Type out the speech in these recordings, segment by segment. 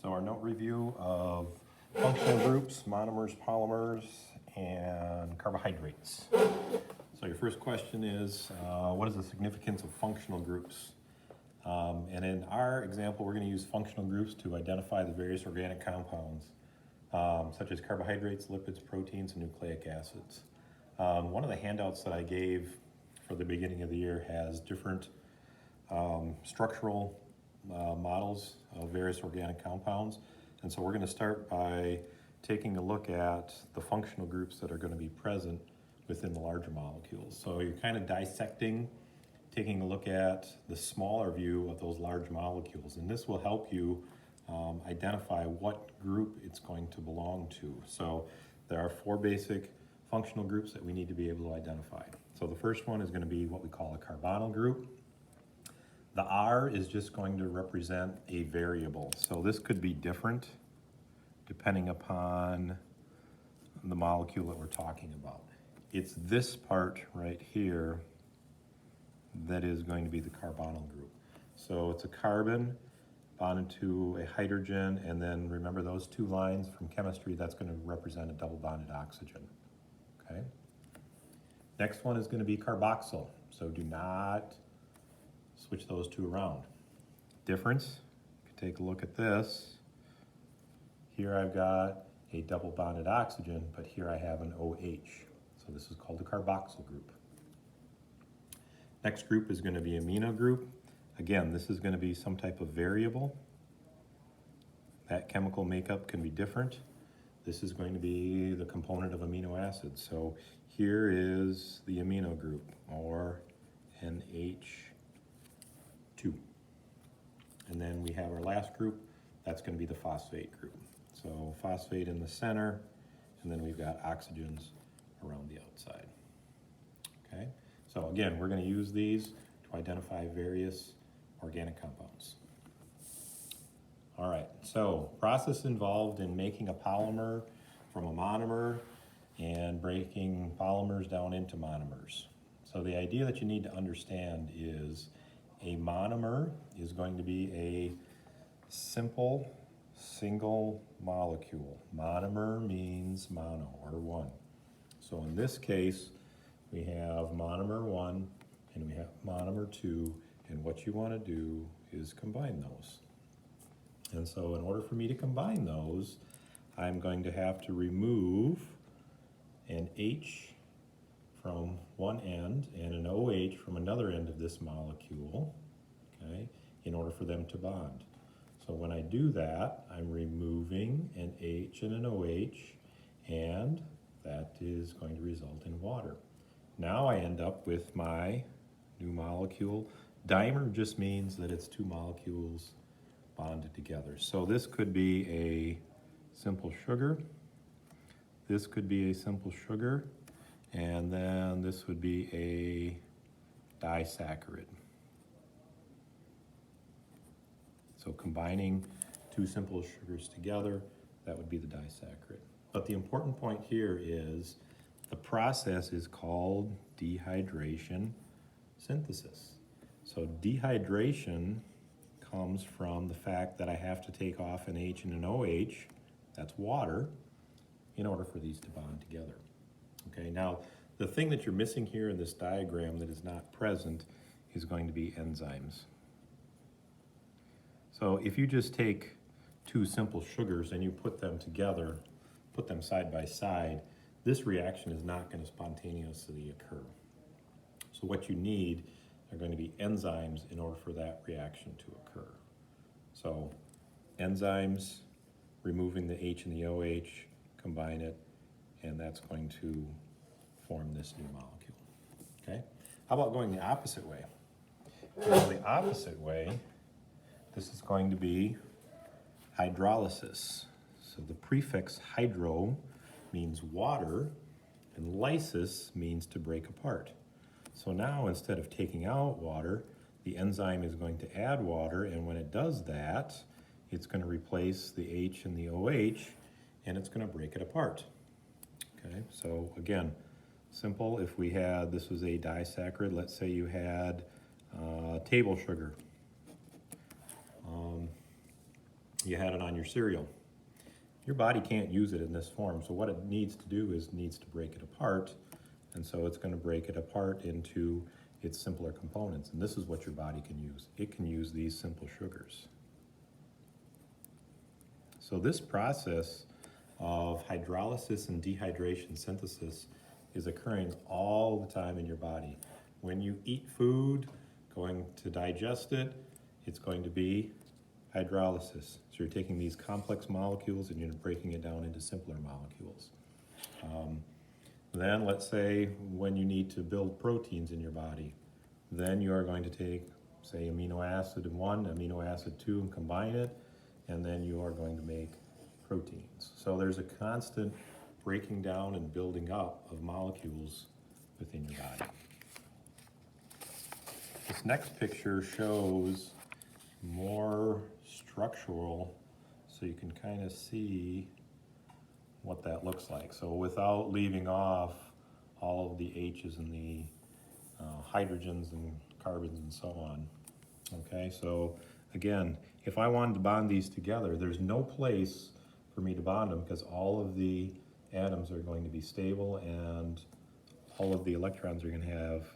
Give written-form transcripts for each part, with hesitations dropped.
So our note review of functional groups, monomers, polymers, and carbohydrates. So your first question is, what is the significance of functional groups? And in our example, we're going to use functional groups to identify the various organic compounds, such as carbohydrates, lipids, proteins, and nucleic acids. One of the handouts that I gave for the beginning of the year has different structural models of various organic compounds. And so we're going to start by taking a look at the functional groups that are going to be present within the larger molecules. So you're kind of dissecting, taking a look at the smaller view of those large molecules. And this will help you identify what group it's going to belong to. So there are four basic functional groups that we need to be able to identify. So the first one is going to be what we call a carbonyl group. The R is just going to represent a variable. So this could be different depending upon the molecule that we're talking about. It's this part right here that is going to be the carbonyl group. So it's a carbon bonded to a hydrogen, and then remember those two lines from chemistry, that's going to represent a double bonded oxygen. Okay. Next one is going to be carboxyl. So do not switch those two around. Difference, you can take a look at this. Here I've got a double bonded oxygen, but here I have an OH. So this is called the carboxyl group. Next group is going to be amino group. Again, this is going to be some type of variable. That chemical makeup can be different. This is going to be the component of amino acids. So here is the amino group, or NH2. And then we have our last group, that's going to be the phosphate group. So phosphate in the center, and then we've got oxygens around the outside. Okay, so again, we're going to use these to identify various organic compounds. All right, so process involved in making a polymer from a monomer and breaking polymers down into monomers. So the idea that you need to understand is a monomer is going to be a simple single molecule. Monomer means mono, or one. So in this case, we have monomer 1 and we have monomer 2, and what you want to do is combine those. And so in order for me to combine those, I'm going to have to remove an H from one end and an OH from another end of this molecule, okay, in order for them to bond. So when I do that, I'm removing an H and an OH, and that is going to result in water. Now I end up with my new molecule. Dimer just means that it's two molecules bonded together. So this could be a simple sugar. This could be a simple sugar. And then this would be a disaccharide. So combining two simple sugars together, that would be the disaccharide. But the important point here is the process is called dehydration synthesis. So dehydration comes from the fact that I have to take off an H and an OH, that's water, in order for these to bond together. Okay, now the thing that you're missing here in this diagram that is not present is going to be enzymes. So if you just take two simple sugars and you put them together, put them side by side, this reaction is not going to spontaneously occur. So what you need are going to be enzymes in order for that reaction to occur. So enzymes, removing the H and the OH, combine it, and that's going to form this new molecule. Okay? How about going the opposite way? Going the opposite way, this is going to be hydrolysis. So the prefix hydro means water, and lysis means to break apart. So now instead of taking out water, the enzyme is going to add water, and when it does that, it's going to replace the H and the OH, and it's going to break it apart. Okay, so again, simple. If we had, this was a disaccharide, let's say you had table sugar. you had it on your cereal. Your body can't use it in this form, so what it needs to do is needs to break it apart, and so it's going to break it apart into its simpler components, and this is what your body can use. It can use these simple sugars. So this process of hydrolysis and dehydration synthesis is occurring all the time in your body. When you eat food, going to digest it, it's going to be hydrolysis. So you're taking these complex molecules and you're breaking it down into simpler molecules. Then let's say when you need to build proteins in your body, then you are going to take, say, amino acid 1, amino acid 2, and combine it, and then you are going to make proteins. So there's a constant breaking down and building up of molecules within your body. This next picture shows more structural, so you can kind of see what that looks like. So without leaving off all of the H's and the hydrogens and carbons and so on. Okay, so again, if I wanted to bond these together, there's no place for me to bond them because all of the atoms are going to be stable and all of the electrons are going to have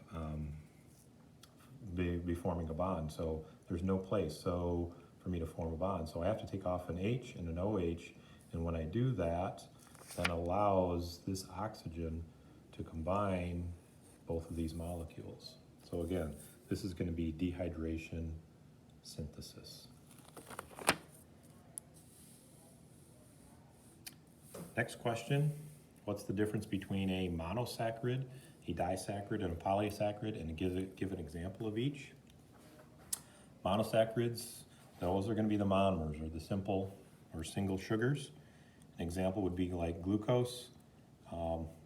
be forming a bond. So there's no place for me to form a bond. So I have to take off an H and an OH, and when I do that, then allows this oxygen to combine both of these molecules. So again, this is going to be dehydration synthesis. Next question, what's the difference between a monosaccharide, a disaccharide, and a polysaccharide, and give an example of each? Monosaccharides, those are going to be the monomers, or the simple or single sugars. An example would be like glucose,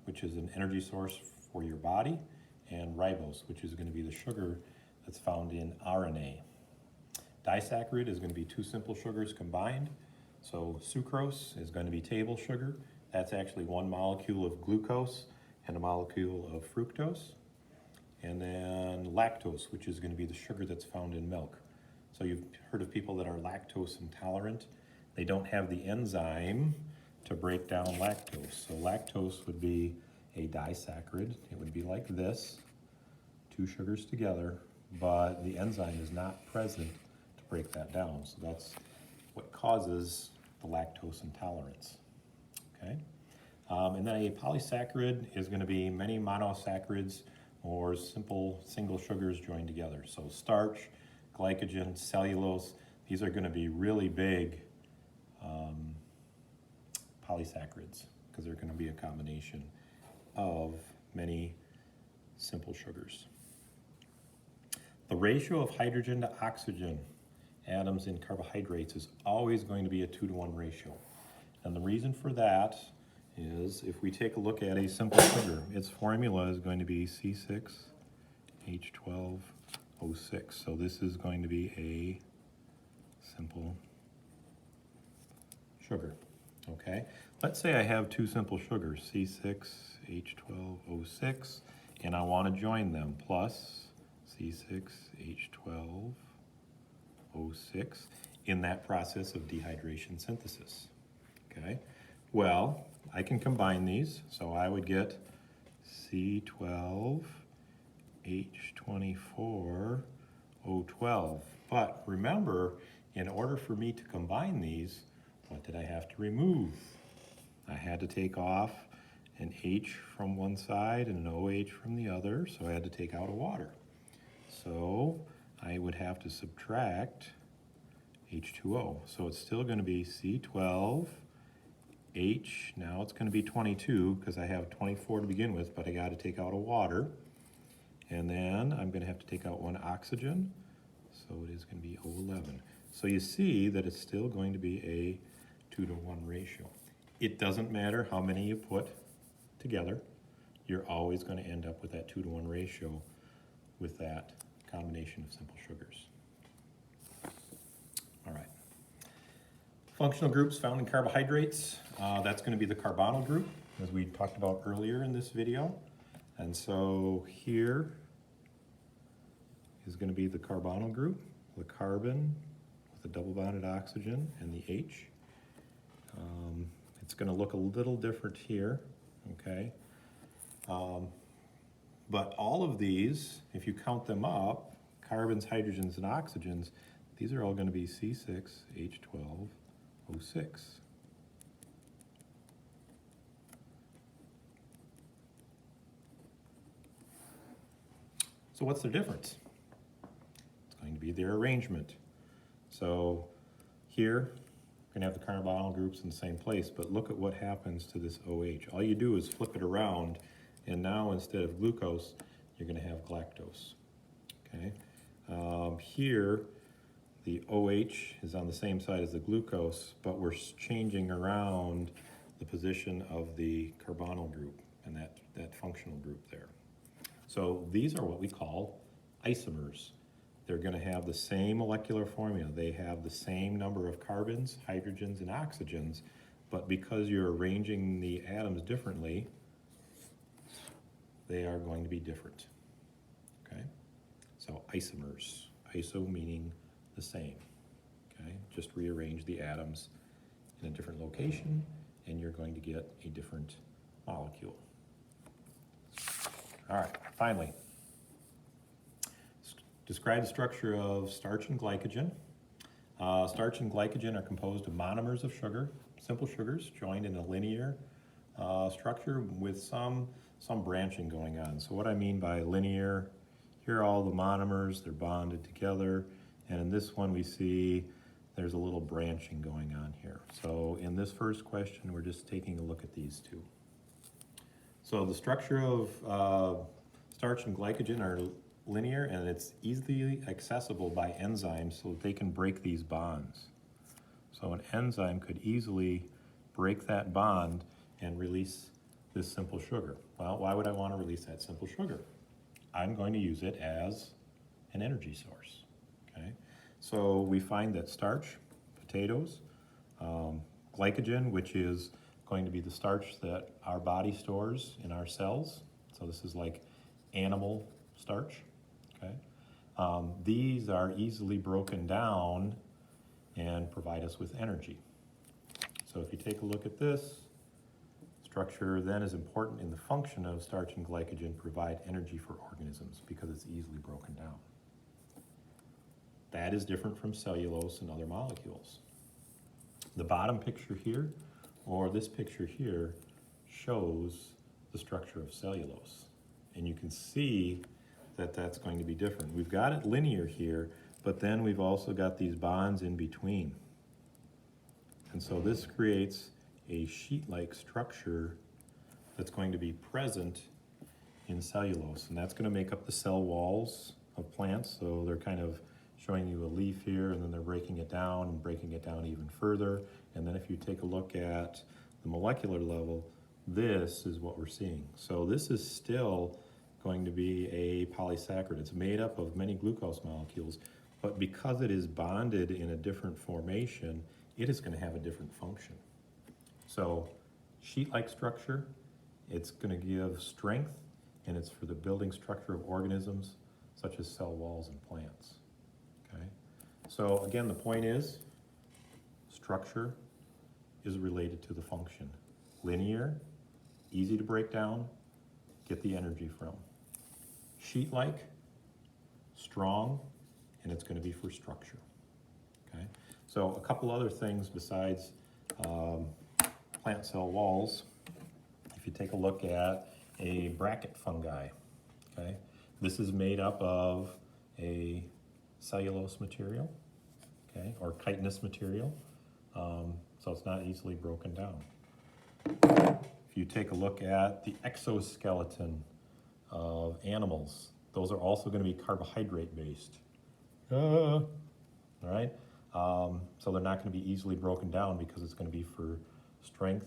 which is an energy source for your body, and ribose, which is going to be the sugar that's found in RNA. Disaccharide is going to be two simple sugars combined. So sucrose is going to be table sugar. That's actually one molecule of glucose and a molecule of fructose. And then lactose, which is going to be the sugar that's found in milk. So you've heard of people that are lactose intolerant. They don't have the enzyme to break down lactose. So lactose would be a disaccharide. It would be like this, two sugars together, but the enzyme is not present to break that down. So that's what causes the lactose intolerance. Okay? And then a polysaccharide is going to be many monosaccharides or simple single sugars joined together. So starch, glycogen, cellulose, these are going to be really big polysaccharides because they're going to be a combination of many simple sugars. The ratio of hydrogen to oxygen atoms in carbohydrates is always going to be a 2-to-1 ratio. And the reason for that is if we take a look at a simple sugar, its formula is going to be C6H12O6. So this is going to be a simple sugar. Okay, let's say I have two simple sugars, C6H12O6, and I want to join them, plus C6H12O6 in that process of dehydration synthesis. Okay, well, I can combine these, so I would get C12H24O12. But remember, in order for me to combine these, what did I have to remove? I had to take off an H from one side and an OH from the other, so I had to take out a water. So I would have to subtract H2O. So it's still going to be C12H, now it's going to be 22 because I have 24 to begin with, but I got to take out a water. And then I'm going to have to take out one oxygen, so it is going to be O11. So you see that it's still going to be a 2-to-1 ratio. It doesn't matter how many you put together, you're always going to end up with that 2-to-1 ratio with that combination of simple sugars. All right. Functional groups found in carbohydrates, that's going to be the carbonyl group, as we talked about earlier in this video. And so here is going to be the carbonyl group, the carbon with the double bonded oxygen and the H. It's going to look a little different here, okay? But all of these, if you count them up, carbons, hydrogens, and oxygens, these are all going to be C6H12O6. So what's the difference? It's going to be their arrangement. So here, we're going to have the carbonyl groups in the same place, but look at what happens to this OH. All you do is flip it around, and now instead of glucose, you're going to have galactose. Okay. Here, the OH is on the same side as the glucose, but we're changing around the position of the carbonyl group and that functional group there. So these are what we call isomers. They're going to have the same molecular formula. They have the same number of carbons, hydrogens, and oxygens, but because you're arranging the atoms differently, they are going to be different. Okay? So isomers. Iso meaning the same. Okay? Just rearrange the atoms in a different location, and you're going to get a different molecule. All right, finally. Describe the structure of starch and glycogen. Starch and glycogen are composed of monomers of sugar, simple sugars, joined in a linear structure with some branching going on. So what I mean by linear, here are all the monomers, they're bonded together, and in this one we see there's a little branching going on here. So in this first question, we're just taking a look at these two. So the structure of starch and glycogen are linear, and it's easily accessible by enzymes so that they can break these bonds. So an enzyme could easily break that bond and release this simple sugar. Well, why would I want to release that simple sugar? I'm going to use it as an energy source. Okay? So we find that starch, potatoes, glycogen, which is going to be the starch that our body stores in our cells. So this is like animal starch. Okay? These are easily broken down and provide us with energy. So if you take a look at this, structure then is important in the function of starch and glycogen provide energy for organisms because it's easily broken down. That is different from cellulose and other molecules. The bottom picture here, or this picture here, shows the structure of cellulose. And you can see that that's going to be different. We've got it linear here, but then we've also got these bonds in between. And so this creates a sheet-like structure that's going to be present in cellulose, and that's going to make up the cell walls of plants. So they're kind of showing you a leaf here, and then they're breaking it down and breaking it down even further. And then if you take a look at the molecular level, this is what we're seeing. So this is still going to be a polysaccharide. It's made up of many glucose molecules, but because it is bonded in a different formation, it is going to have a different function. So sheet-like structure, it's going to give strength, and it's for the building structure of organisms such as cell walls and plants. Okay? So again, the point is structure is related to the function. Linear, easy to break down, get the energy from. Sheet-like, strong, and it's going to be for structure. Okay? So a couple other things besides plant cell walls. If you take a look at a bracket fungi, okay? This is made up of a cellulose material, okay, or chitinous material, so it's not easily broken down. If you take a look at the exoskeleton of animals, those are also going to be carbohydrate based. All right? So they're not going to be easily broken down because it's going to be for strength,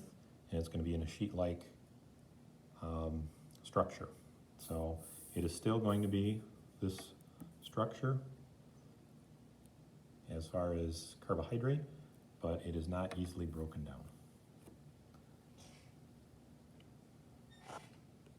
and it's going to be in a sheet-like structure. So it is still going to be this structure as far as carbohydrate, but it is not easily broken down.